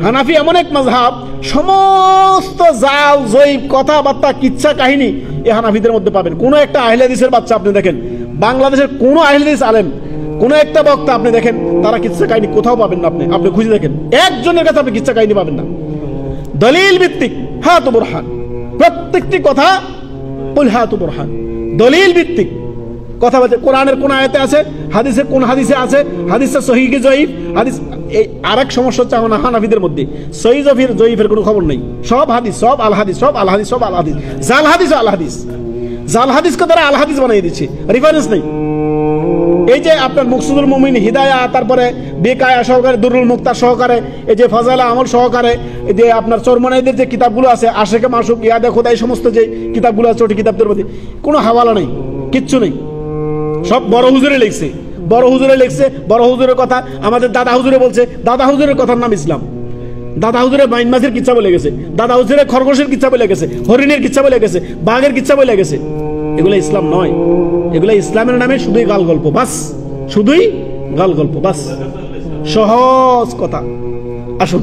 হানাফি এমন এক মাযহাব, সমস্ত জাল জয়ীব কথাবার্তা কিচ্ছা কাহিনী এই হানাফিদের মধ্যে পাবেন। কোন একটা আহলে হাদিসের বাচ্চা আপনি দেখেন, বাংলাদেশের কোন আহলে হাদিস আলেম, কোন একটা বক্তা আপনি দেখেন, তারা কিচ্ছা কাহিনী কোথাও পাবেন না। আপনি খুঁজে দেখেন, একজনের কাছে আপনি কিচ্ছা কাহিনী পাবেন না। দলিল ভিত্তিক, হাতু বুরহান, প্রত্যেকটি কথা কুল হাতু বুরহান, দলিল ভিত্তিক কথা বলছে। কোরআনের কোন আয়াতে আছে, হাদিসে কোন হাদিসে আছে, হাদিসে সহিহ কি জয়ীফ, হাদিস। এই আরেক সমস্যা হচ্ছে হানাফিদের মধ্যে সহিহ জয়ীফের কোনো খবর নেই। সব হাদিস, সব আল হাদিস, সব আল হাদিস, সব আল হাদিস, জাল হাদিস, আল হাদিস। জাল হাদিসকে তারা আল হাদিস বানিয়ে দিচ্ছে, রেফারেন্স নেই। এই যে আপনার মুকসুদুল মুমিন, হিদায়া, তারপরে বেকায়া সহকারে, দুরুল মুক্তার সহকারে, এই যে ফজাইলে আমল সহকারে, এই যে আপনার চরমনাইদের যে কিতাবগুলো আছে, আশেকে মাসুক, ইয়াদে খোদা, এই সমস্ত যে কিতাবগুলো আছে, ওটি কিতাবদের মধ্যে কোনো হাওয়ালা নেই, কিচ্ছু নেই। সব বড় হুজুরে লিখছে, বড় হুজুরে লিখছে, বড় হুজুরের কথা আমাদের দাদা হুজুরে বলছে। দাদা হুজুরের কথার নাম ইসলাম। দাদা হুজুরের বাইন মাছের কিচ্ছা বলে গেছে, দাদা হুজুরের খরগোশের কিচ্ছা বলে গেছে, হরিণের কিচ্ছা বলে গেছে, বাঘের কিচ্ছা বলে গেছে। এগুলো ইসলাম নয়, এগুলো ইসলামের নামে শুধুই গাল গল্প, বাস, শুধুই গাল গল্প, বাস, সহজ কথা। আসুন।